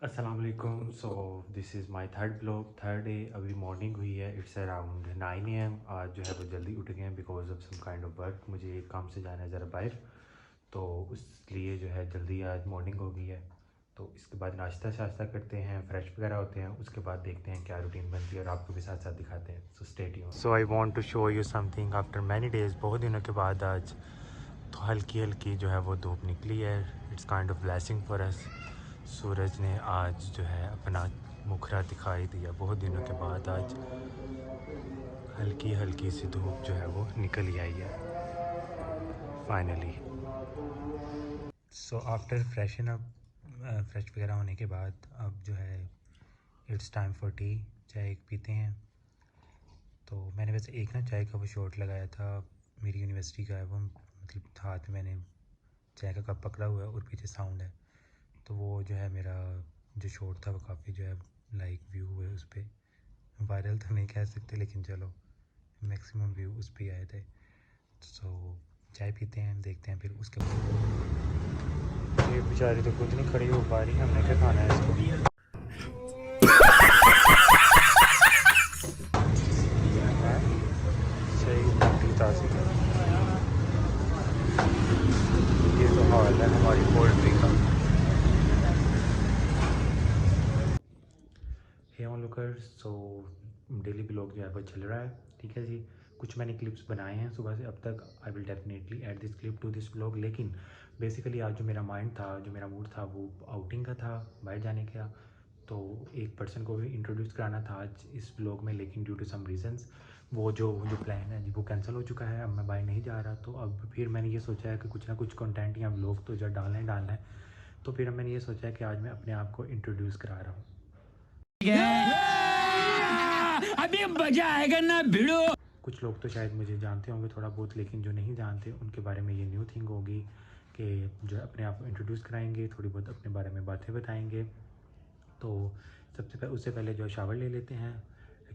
अस्सलाम वालेकुम। So this is my third day. अभी मॉर्निंग हुई है, इट्स अराउंड 9 AM। आज जो है वो जल्दी उठ गए हैं because of some kind of work. मुझे एक काम से जाना है ज़रा बाहर, तो इसलिए जो है जल्दी आज मॉर्निंग हो गई है। तो इसके बाद नाश्ता शाश्ता करते हैं, फ्रेश वगैरह होते हैं, उसके बाद देखते हैं क्या रूटीन बनती है और आपको भी साथ साथ दिखाते हैं। So stay tuned. So I want to show you something after many days. बहुत दिनों के बाद आज तो हल्की हल्की जो है वो धूप निकली है। It's kind of blessing for us. सूरज ने आज जो है अपना मुखरा दिखाई दिया। बहुत दिनों के बाद आज हल्की हल्की सी धूप जो है वो निकल ही आई है finally. So after freshen up, fresh वगैरह होने के बाद अब जो है इट्स टाइम फॉर टी। चाय पीते हैं। तो मैंने वैसे एक ना चाय का वो शॉट लगाया था, मेरी यूनिवर्सिटी का है वो, मतलब हाथ में मैंने चाय का कप पकड़ा हुआ है और पीछे साउंड है। तो वो जो है मेरा जो शॉट था वो काफ़ी जो है लाइक व्यू हुए उस पर। वायरल तो नहीं कह सकते लेकिन चलो मैक्सिमम व्यू उस पर आए थे। सो चाय पीते हैं, देखते हैं फिर उसके बाद। ये बेचारी तो खुद नहीं खड़ी हो पा रही, हमने क्या खाना है इसको। सही ठंडी ताज़ी है। ये तो हाल है हमारी पोल्ट्री का। Hey onlookers. So daily blog जो है वो चल रहा है, ठीक है जी। कुछ मैंने क्लिप्स बनाए हैं सुबह से अब तक। I will definitely add this clip to this blog. लेकिन बेसिकली आज जो मेरा माइंड था, जो मेरा मूड था, वो आउटिंग का था, बाहर जाने का। तो एक पर्सन को भी इंट्रोड्यूस कराना था आज इस ब्लॉग में, लेकिन ड्यू टू सम रीज़न्स वो जो प्लान है जी वो कैंसिल हो चुका है। अब मैं बाहर नहीं जा रहा। तो अब फिर मैंने ये सोचा है कि कुछ ना कुछ कंटेंट या ब्लॉग तो जो डालना है। तो फिर अब मैंने ये सोचा है कि आज मैं अपने आप को इंट्रोड्यूस करा रहा हूँ। अभी मजा आएगा ना भिड़ो। कुछ लोग तो शायद मुझे जानते होंगे थोड़ा बहुत, लेकिन जो नहीं जानते उनके बारे में ये न्यू थिंग होगी कि जो अपने आप को इंट्रोड्यूस कराएंगे, थोड़ी बहुत अपने बारे में बातें बताएंगे। तो सबसे पहले उससे पहले जो शावर ले लेते हैं,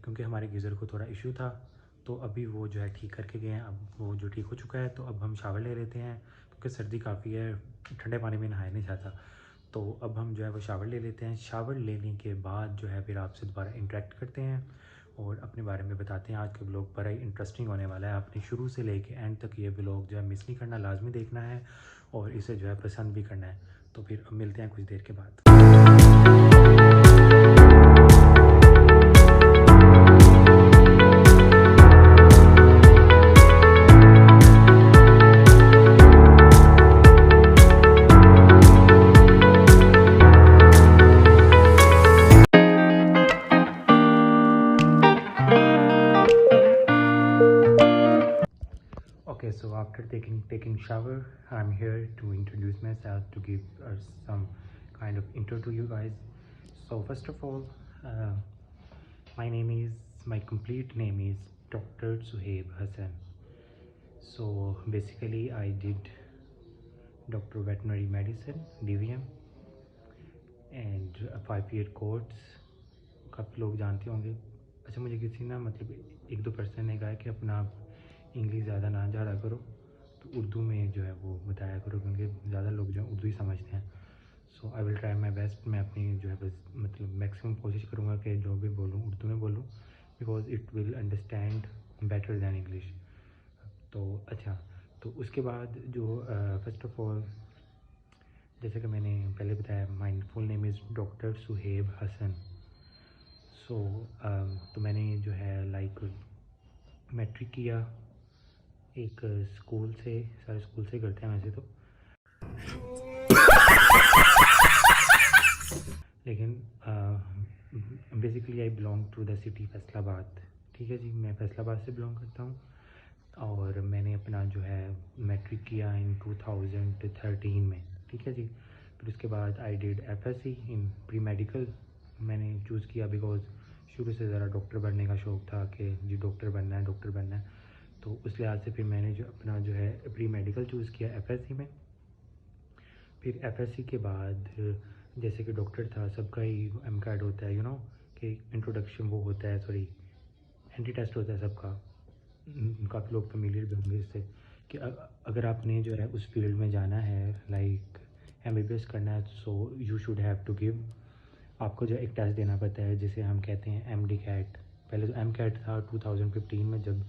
क्योंकि हमारे गीज़र को थोड़ा इशू था। तो अभी वो जो है ठीक करके गए हैं, अब वो जो ठीक हो चुका है। तो अब हम शावर ले लेते हैं क्योंकि सर्दी काफ़ी है, ठंडे पानी में नहाया नहीं जाता। तो अब हम जो है वो शावर ले लेते हैं। शावर लेने के बाद जो है फिर आपसे दोबारा इंटरेक्ट करते हैं और अपने बारे में बताते हैं। आज का ब्लॉग बड़ा ही इंटरेस्टिंग होने वाला है। आपने शुरू से लेके एंड तक ये ब्लॉग जो है मिस नहीं करना, लाजमी देखना है और इसे जो है पसंद भी करना है। तो फिर अब मिलते हैं कुछ देर के बाद। Okay, so after taking shower, I'm here to introduce myself, to give some kind of intro to you guys. So first of all, uh, my complete name is Dr. Suhaib Hassan. So basically I did Doctor Veterinary Medicine DVM and a 5-year course। काफ़ी लोग जानते होंगे। अच्छा, मुझे किसी ना मतलब एक दो पर्सन ने कहा कि अपना इंग्लिश ज़्यादा ना ज़्यादा करो, तो उर्दू में जो है वो बताया करो, क्योंकि ज़्यादा लोग जो है उर्दू ही समझते हैं। So I will try my best. मैं अपनी जो है बस मतलब मैक्सिमम कोशिश करूँगा कि जो भी बोलूँ उर्दू में बोलूँ, because it will understand better than English. तो अच्छा, तो उसके बाद जो फर्स्ट ऑफ ऑल, जैसे कि मैंने पहले बताया, my full name is doctor Suhaib Hasan. So तो मैंने जो है लाइक मैट्रिक किया एक स्कूल से, सारे स्कूल से करते हैं वैसे तो, लेकिन basically I belong to the city Faisalabad. ठीक है जी, मैं फैसलाबाद से बिलोंग करता हूँ। और मैंने अपना जो है मैट्रिक किया इन 2013 में, ठीक है जी। फिर उसके बाद I did FSC in pre medical. मैंने चूज़ किया बिकॉज शुरू से ज़रा डॉक्टर बनने का शौक़ था कि जी डॉक्टर बनना है, डॉक्टर बनना है। तो उस लिहाज से फिर मैंने जो अपना जो है प्री मेडिकल चूज़ किया FSC में। फिर FSC के बाद जैसे कि डॉक्टर था, सबका ही MCAT होता है, कि इंट्रोडक्शन वो होता है, सॉरी एंट्री टेस्ट होता है सबका। काफ़ी लोग फेमिलियर भी होंगे इससे कि अगर आपने जो है उस फील्ड में जाना है, लाइक MBBS करना है, so you should have to give आपको जो एक टेस्ट देना पड़ता है जिसे हम कहते हैं एम डी कैट। पहले तो एम कैट था 2015 में, जब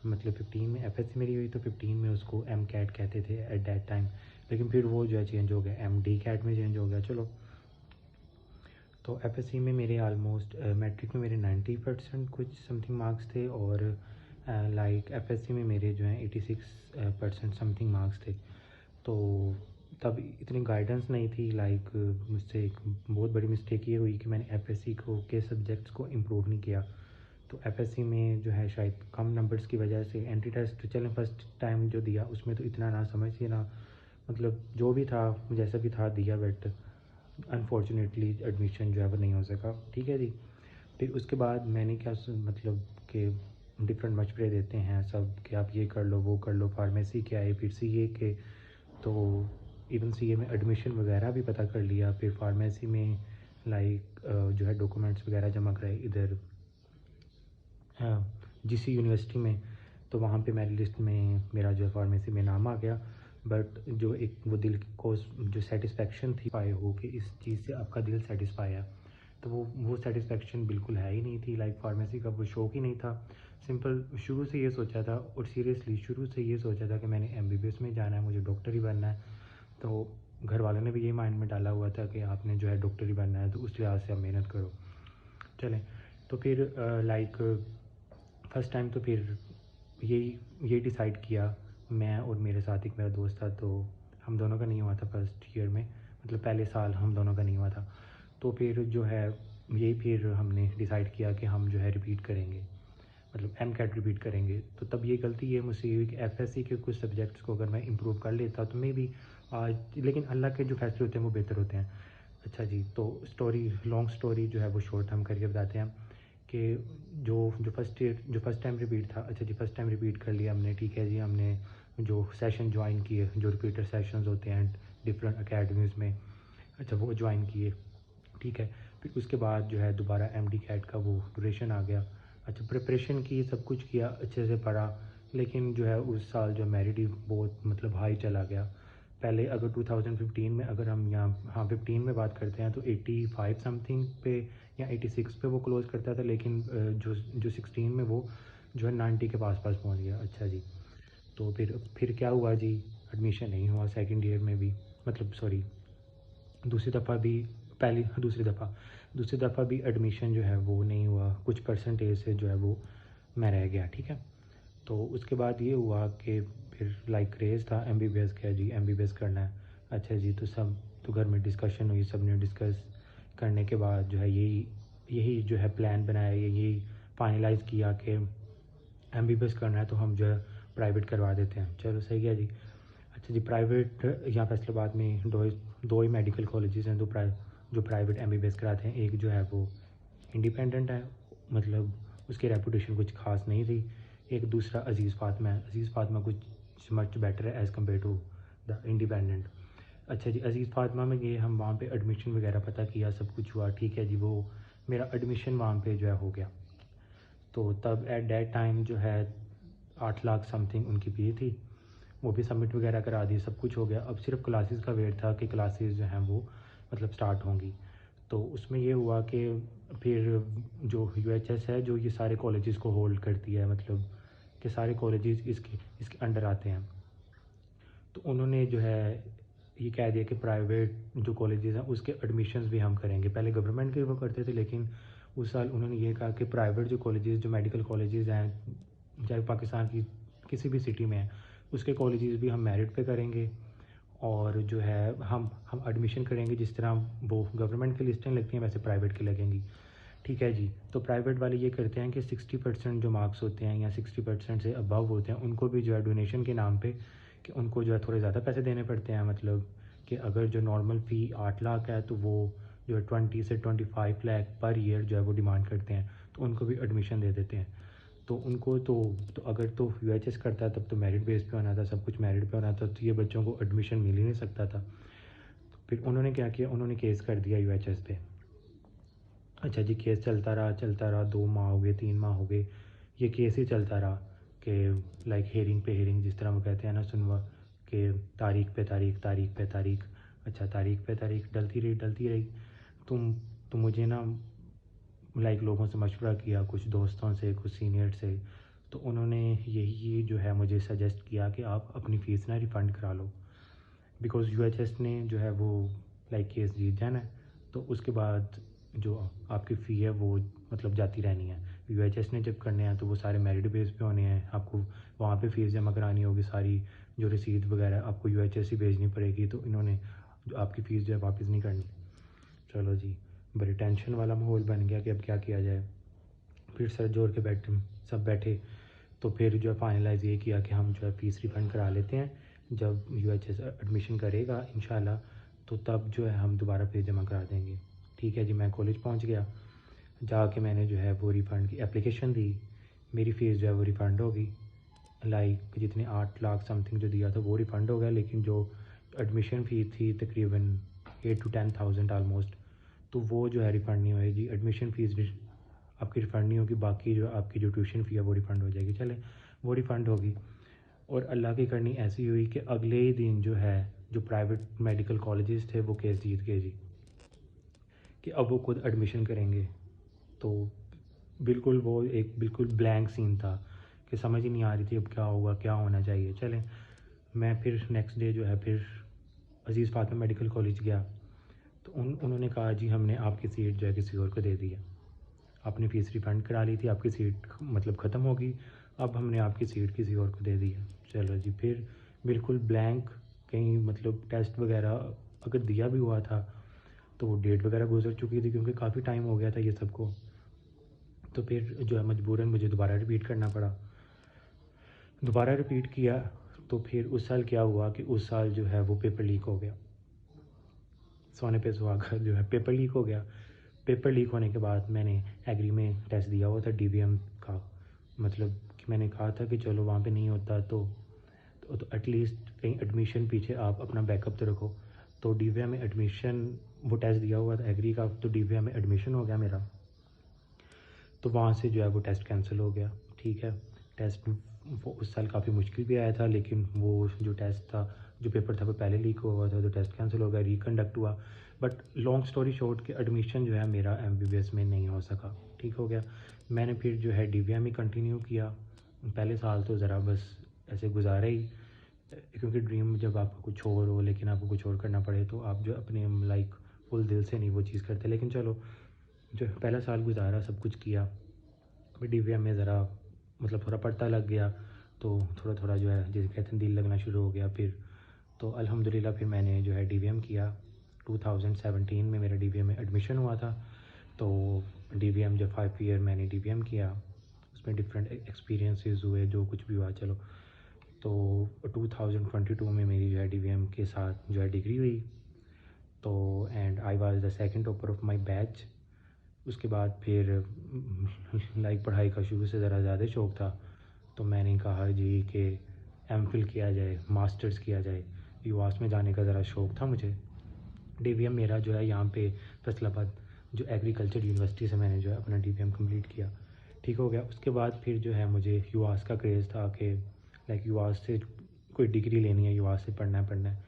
मतलब 15 में एफएससी मेरी हुई तो 15 में उसको एम कैट कहते थे एट दैट टाइम, लेकिन फिर वो जो है चेंज हो गया, एम डी कैट में चेंज हो गया। चलो, तो एफएससी में मेरे ऑलमोस्ट मैट्रिक में मेरे 90% कुछ समथिंग मार्क्स थे, और लाइक एफएससी में मेरे जो हैं 86% समथिंग मार्क्स थे। तो तब इतनी गाइडेंस नहीं थी, लाइक मुझसे एक बहुत बड़ी मिस्टेक ये हुई कि मैंने एफएससी को के सब्जेक्ट्स को इम्प्रूव नहीं किया। तो एफएससी में जो है शायद कम नंबर्स की वजह से एंट्री टेस्ट चलें फर्स्ट टाइम जो दिया उसमें तो इतना ना समझ से ना, मतलब जो भी था जैसा भी था दिया, बट अनफॉर्चुनेटली एडमिशन जो है वो नहीं हो सका। ठीक है जी। फिर उसके बाद मैंने क्या मतलब कि डिफरेंट मशवरे देते हैं सब कि आप ये कर लो वो कर लो, फार्मेसी के आए, फिर सीए के, तो इवन सीए में एडमिशन वगैरह भी पता कर लिया। फिर फार्मेसी में लाइक जो है डॉक्यूमेंट्स वगैरह जमा कराए इधर जीसी यूनिवर्सिटी में, तो वहाँ पे मेरी लिस्ट में मेरा जो है फार्मेसी में नाम आ गया। बट जो एक वो दिल को जो सेटिस्फेक्शन थी पाए हो कि इस चीज़ से आपका दिल सेटिस्फाई है, तो वो सेटिस्फेक्शन बिल्कुल है ही नहीं थी। लाइक फार्मेसी का वो शौक ही नहीं था। सिंपल शुरू से ये सोचा था, और सीरियसली शुरू से ये सोचा था कि मैंने एमबीबीएस में जाना है, मुझे डॉक्टर ही बनना है। तो घर वालों ने भी यही माइंड में डाला हुआ था कि आपने जो है डॉक्टर ही बनना है, तो उस लिहाज से आप मेहनत करो। चलें, तो फिर लाइक फर्स्ट टाइम तो फिर यही डिसाइड किया, मैं और मेरे साथ एक मेरा दोस्त था, तो हम दोनों का नहीं हुआ था फर्स्ट ईयर में, मतलब पहले साल हम दोनों का नहीं हुआ था। तो फिर जो है यही फिर हमने डिसाइड किया कि हम जो है रिपीट करेंगे, मतलब एम कैट रिपीट करेंगे। तो तब ये गलती ये मुझसे हुई कि एफएससी के कुछ सब्जेक्ट्स को अगर मैं इम्प्रूव कर लेता तो मे भी आज, लेकिन अल्लाह के जो फैसले होते हैं वो बेहतर होते हैं। अच्छा जी, तो स्टोरी लॉन्ग स्टोरी जो है वो शॉर्ट हम करके बताते हैं कि जो फर्स्ट टाइम रिपीट था। अच्छा जी, फर्स्ट टाइम रिपीट कर लिया हमने, ठीक है जी। हमने जो सेशन ज्वाइन किए, जो रिपीटर सेशंस होते हैं डिफरेंट अकेडमीज़ में, अच्छा वो ज्वाइन किए, ठीक है। फिर उसके बाद जो है दोबारा एमडी कैट का वो ड्यूरेशन आ गया। अच्छा, प्रिपरेशन की, सब कुछ किया, अच्छे से पढ़ा, लेकिन जो है उस साल जो मेरिट ही बहुत मतलब हाई चला गया। पहले अगर 2015 में अगर हम यहाँ 15 में बात करते हैं तो 85 समथिंग पे या 86 पे वो क्लोज़ करता था, लेकिन जो 16 में वो जो है 90 के पास पास पहुँच गया। अच्छा जी, तो फिर क्या हुआ जी, एडमिशन नहीं हुआ सेकेंड ईयर में भी, मतलब सॉरी दूसरी दफ़ा भी, दूसरी दफ़ा भी एडमिशन जो है वो नहीं हुआ, कुछ परसेंटेज से जो है वो मैं रह गया, ठीक है। तो उसके बाद ये हुआ कि फिर लाइक क्रेज़ था एमबीबीएस का, जी एमबीबीएस करना है। अच्छा जी, तो घर में डिस्कशन हुई, सब ने डिस्कस करने के बाद जो है यही जो है प्लान बनाया, यही फाइनलाइज़ किया कि एमबीबीएस करना है तो हम जो है प्राइवेट करवा देते हैं। चलो सही है जी। अच्छा जी, प्राइवेट यहाँ फैसलाबाद में दो ही मेडिकल कॉलेजेस हैं जो प्राइवेट एमबीबीएस कराते हैं। एक जो है वो इंडिपेंडेंट है, मतलब उसकी रेपुटेशन कुछ खास नहीं थी। एक दूसरा अज़ीज़ फातिमा है, अज़ीज़ फातिमा कुछ मच बेटर है as compare to the independent. अच्छा जी, अज़ीज़ फातिमा में गए हम, वहाँ पे एडमिशन वगैरह पता किया, सब कुछ हुआ, ठीक है जी। वो मेरा एडमिशन वहाँ पे जो है हो गया। तो तब एट दैट टाइम जो है 8 लाख समथिंग उनकी फ़ी थी, वो भी सबमिट वगैरह करा दी, सब कुछ हो गया। अब सिर्फ क्लासेस का वेट था कि क्लासेस जो हैं वो मतलब स्टार्ट होंगी। तो उसमें ये हुआ कि फिर जो यूएचएस है, जो ये सारे कॉलेजेस को होल्ड करती है, मतलब कि सारे कॉलेजेस इसके अंडर आते हैं, तो उन्होंने जो है ये कह दिया कि प्राइवेट जो कॉलेजेस हैं उसके एडमिशन्स भी हम करेंगे। पहले गवर्नमेंट के वो करते थे, लेकिन उस साल उन्होंने ये कहा कि प्राइवेट जो कॉलेजेस, जो मेडिकल कॉलेजेस हैं, चाहे पाकिस्तान की किसी भी सिटी में है, उसके कॉलेजेस भी हम मेरिट पे करेंगे, और जो है हम एडमिशन करेंगे जिस तरह वो गवर्नमेंट की लिस्टें लगती हैं वैसे प्राइवेट की लगेंगी, ठीक है जी। तो प्राइवेट वाले ये करते हैं कि 60% जो मार्क्स होते हैं या 60% से अबव होते हैं उनको भी जो है डोनेशन के नाम पे कि उनको जो है थोड़े ज़्यादा पैसे देने पड़ते हैं, मतलब कि अगर जो नॉर्मल फ़ी 8 लाख है तो वो जो है 20 से 25 लाख पर ईयर जो है वो डिमांड करते हैं, तो उनको भी एडमिशन दे देते हैं। तो उनको तो अगर तो यूएचएस करता तब तो मेरिट बेस पे होना था, सब कुछ मेरिट पे होना था, तो ये बच्चों को एडमिशन मिल ही नहीं सकता था। तो फिर उन्होंने क्या किया, उन्होंने केस कर दिया यूएचएस पे। अच्छा जी, केस चलता रहा, 2 माह हो गए, 3 माह हो गए, ये केस ही चलता रहा कि लाइक हेयरिंग पे हेयरिंग, जिस तरह वो कहते हैं ना सुनवा, कि तारीख पे तारीख, तारीख पे तारीख। अच्छा, तारीख पे तारीख डलती रही। तुम तो मुझे ना लोगों से मशवरा किया, कुछ दोस्तों से, कुछ सीनियर से, तो उन्होंने यही जो है मुझे सजेस्ट किया कि आप अपनी फ़ीस ना रिफ़ंड करा लो। बिकॉज़ यूएचएस ने जो है वो केस जीत जाना है, तो उसके बाद जो आपकी फ़ी है वो जाती रहनी है। यूएचएस ने जब करने हैं तो वो सारे मेरिट बेस पे होने हैं, आपको वहाँ पे फ़ीस जमा करानी होगी, सारी जो रसीद वगैरह आपको यूएचएस ही भेजनी पड़ेगी, तो इन्होंने जो आपकी फ़ीस जो है वापस नहीं करनी। चलो जी, बड़ी टेंशन वाला माहौल बन गया कि अब क्या किया जाए। फिर सर जोड़ के सब बैठे, तो फिर जो है फाइनलाइज़ ये किया कि हम जो है फ़ीस रिफ़ंड करा लेते हैं, जब यूएचएस एडमिशन करेगा इंशाल्लाह, तो तब जो है हम दोबारा फ़ीस जमा करा देंगे। ठीक है जी, मैं कॉलेज पहुंच गया, जाके मैंने जो है वो रिफ़ंड की एप्लीकेशन दी, मेरी फ़ीस जो है वो रिफ़ंड हो गई। जितने 8 लाख समथिंग जो दिया था वो रिफ़ंड हो गया, लेकिन जो एडमिशन फ़ीस थी तकरीबन 8 to 10,000 आलमोस्ट, तो वो जो है रिफ़ंड नहीं होएगी। एडमिशन फ़ीस आपकी रिफ़ंड नहीं होगी, बाकी जो आपकी जो ट्यूशन फ़ी है वो रिफ़ंड हो जाएगी। चले, वो रिफ़ंड होगी। और अल्लाह की करनी ऐसी हुई कि अगले ही दिन जो है, जो प्राइवेट मेडिकल कॉलेजेस थे वो केस जीत गए जी, कि अब वो खुद एडमिशन करेंगे। तो बिल्कुल वो एक बिल्कुल ब्लैंक सीन था कि समझ ही नहीं आ रही थी अब क्या होगा, क्या होना चाहिए। चलें, मैं फिर नेक्स्ट डे जो है फिर अज़ीज़ फ़ातिमा मेडिकल कॉलेज गया, तो उन्होंने कहा जी हमने आपकी सीट जो है किसी और को दे दी है, आपने फ़ीस रिफ़ंड करा ली थी, आपकी सीट ख़त्म हो गई, अब हमने आपकी सीट किसी और को दे दी है। चलो जी, फिर बिल्कुल ब्लैंक, कहीं टेस्ट वगैरह अगर दिया भी हुआ था तो वो डेट वगैरह गुजर चुकी थी, क्योंकि काफ़ी टाइम हो गया था ये सबको। तो फिर जो है मजबूरन मुझे दोबारा रिपीट करना पड़ा। दोबारा रिपीट किया तो फिर उस साल क्या हुआ कि उस साल जो है वो पेपर लीक हो गया। सोने पे सुहागा, जो है पेपर लीक हो गया। पेपर लीक होने के बाद मैंने एग्री में टेस्ट दिया हुआ था डीवीएम का, कि मैंने कहा था कि चलो वहाँ पे नहीं होता तो एटलीस्ट कहीं एडमिशन पीछे आप अपना बैकअप तो रखो। तो डीवीएम में एडमिशन, वो टेस्ट दिया हुआ था एग्री का, तो डीवीएम में एडमिशन हो गया मेरा। तो वहाँ से जो है वो टेस्ट कैंसिल हो गया। ठीक है, टेस्ट वो उस साल काफ़ी मुश्किल भी आया था, लेकिन वो जो टेस्ट था, जो पेपर था वो पहले लीक हुआ था, तो टेस्ट कैंसिल हो गया, रिकंडक्ट हुआ। बट लॉन्ग स्टोरी शॉर्ट कि एडमिशन जो है मेरा एमबीबीएस में नहीं हो सका। ठीक हो गया, मैंने फिर जो है डीवीएम ही कंटिन्यू किया। पहले साल तो ज़रा बस ऐसे गुजारा ही, क्योंकि ड्रीम जब आपका कुछ और हो लेकिन आपको कुछ और करना पड़े, तो आप जो अपने फुल दिल से नहीं वो चीज़ करते। लेकिन चलो, जो पहला साल गुजारा, सब कुछ किया। फिर डीवीएम में ज़रा थोड़ा पढ़ता लग गया, तो थोड़ा थोड़ा जो है जैसे कहते हैं दिल लगना शुरू हो गया। फिर तो अल्हम्दुलिल्लाह फिर मैंने जो है डीवीएम किया। 2017 में मेरा डीवीएम में एडमिशन हुआ था। तो डीवीएम जब 5 ईयर मैंने डीवीएम किया, उसमें डिफरेंट एक्सपीरियंसेस हुए, जो कुछ भी हुआ चलो। तो 2022 में मेरी जो है डीवीएम के साथ जो है डिग्री हुई। तो and I was the second topper of my batch. उसके बाद फिर पढ़ाई का शुरू से ज़रा ज़्यादा शौक़ था, तो मैंने कहा जी कि एमफिल किया जाए, मास्टर्स किया जाए। यूएस में जाने का ज़रा शौक़ था मुझे। डीवीएम मेरा जो है यहाँ पे फैसलाबाद जो एग्रीकल्चर यूनिवर्सिटी से मैंने जो है अपना डीवीएम कंप्लीट किया। ठीक हो गया। उसके बाद फिर जो है मुझे यूएस का क्रेज़ था कि यूएस से कोई डिग्री लेनी है, यूएस से पढ़ना है।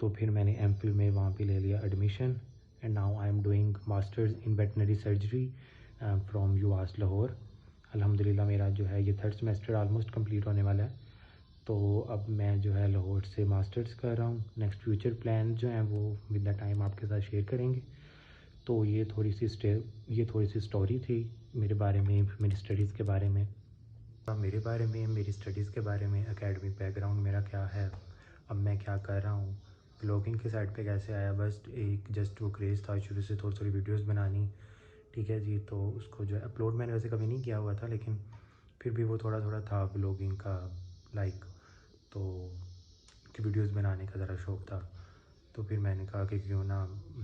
तो फिर मैंने एमफिल में वहाँ पे ले लिया admission, and now I am doing masters in veterinary surgery from US Lahore. अल्हम्दुलिल्लाह मेरा जो है ये 3rd सेमेस्टर ऑलमोस्ट कंप्लीट होने वाला है। तो अब मैं जो है लाहौर से मास्टर्स कर रहा हूँ। नेक्स्ट फ्यूचर प्लान जो हैं वो विद द टाइम आपके साथ शेयर करेंगे। तो ये थोड़ी सी स्टोरी थी मेरे बारे में, मेरी स्टडीज़ के बारे में। मेरे बारे में, मेरी स्टडीज़ के बारे में, एकेडमिक बैकग्राउंड मेरा क्या है, अब मैं क्या कर रहा हूँ, ब्लॉगिंग की साइड पे कैसे आया। बस एक जस्ट वो क्रेज़ था शुरू से थोड़ी थोड़ी वीडियोस बनानी। ठीक है जी, तो उसको जो है अपलोड मैंने वैसे कभी नहीं किया हुआ था, लेकिन फिर भी वो थोड़ा थोड़ा था ब्लॉगिंग का तो कि वीडियोस बनाने का ज़रा शौक़ था। तो फिर मैंने कहा कि क्यों ना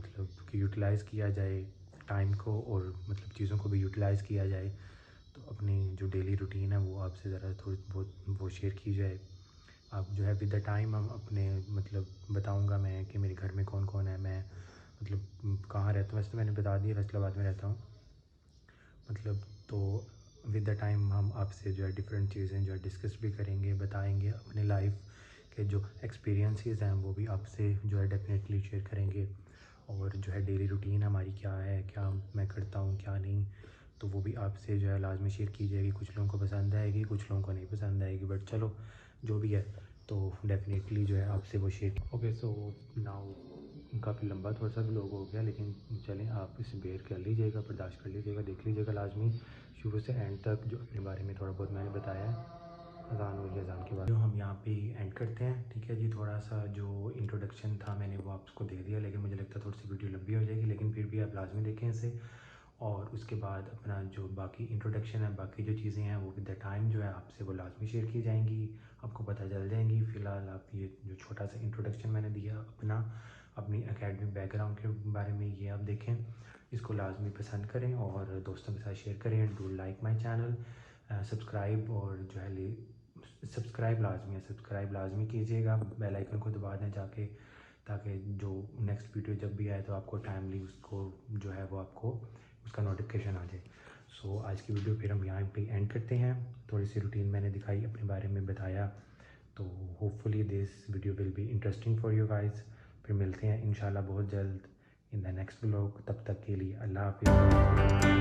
कि यूटिलाइज़ किया जाए टाइम को, और चीज़ों को भी यूटिलाइज़ किया जाए। तो अपनी जो डेली रूटीन है वो आपसे ज़रा थोड़ी बहुत वो शेयर की जाए। आप जो है विद द टाइम हम अपने बताऊंगा मैं कि मेरे घर में कौन कौन है, मैं कहाँ रहता हूँ। वैसे तो मैंने बता दिया फैसलाबाद में रहता हूँ। तो विद द टाइम हम आपसे जो है डिफरेंट चीज़ें जो है डिस्कस भी करेंगे, बताएंगे अपने लाइफ के जो एक्सपीरियंसेस हैं वो भी आपसे जो है डेफिनेटली शेयर करेंगे। और जो है डेली रूटीन हमारी क्या है, क्या हम क्या नहीं, तो वो भी आपसे जो है लाजमी शेयर की जाएगी। कुछ लोगों को पसंद आएगी, कुछ लोगों को नहीं पसंद आएगी, बट चलो जो भी है तो डेफिनेटली जो है आपसे वो शेयर। ओके, सो नाउ काफ़ी लंबा थोड़ा सा व्लॉग हो गया, लेकिन चलें आप इसे बेयर कर लीजिएगा, बर्दाश्त कर लीजिएगा, देख लीजिएगा लाजमी शुरू से एंड तक जो अपने बारे में थोड़ा बहुत मैंने बताया है। अज़ान हुई है, अज़ान के बाद जो हम यहाँ पे एंड करते हैं, ठीक है जी। थोड़ा सा जो इंट्रोडक्शन था मैंने वो आपको दे दिया, लेकिन मुझे लगता है थोड़ी सी वीडियो लंबी हो जाएगी, लेकिन फिर भी आप लाजमी देखें इसे। और उसके बाद अपना जो बाकी इंट्रोडक्शन है, बाकी जो चीज़ें हैं वो विद द टाइम जो है आपसे वो लाजमी शेयर की जाएंगी, आपको पता चल जाएंगी। फ़िलहाल आप ये जो छोटा सा इंट्रोडक्शन मैंने दिया अपनी एकेडमिक बैकग्राउंड के बारे में, ये आप देखें, इसको लाजमी पसंद करें और दोस्तों के साथ शेयर करें। Do like my channel, subscribe, और जो है सब्सक्राइब लाजमी है, सब्सक्राइब लाजमी कीजिएगा, बेल आइकन को दबा दें जाके, ताकि जो नेक्स्ट वीडियो जब भी आए तो आपको टाइमली उसको जो है वो आपको उसका नोटिफिकेशन आ जाए। सो आज की वीडियो फिर हम यहाँ पे एंड करते हैं। थोड़ी सी रूटीन मैंने दिखाई, अपने बारे में बताया, तो hopefully this video will be interesting for you guys. फिर मिलते हैं इंशाल्लाह बहुत जल्द इन द नेक्स्ट व्लॉग। तब तक के लिए अल्लाह हाफिज़।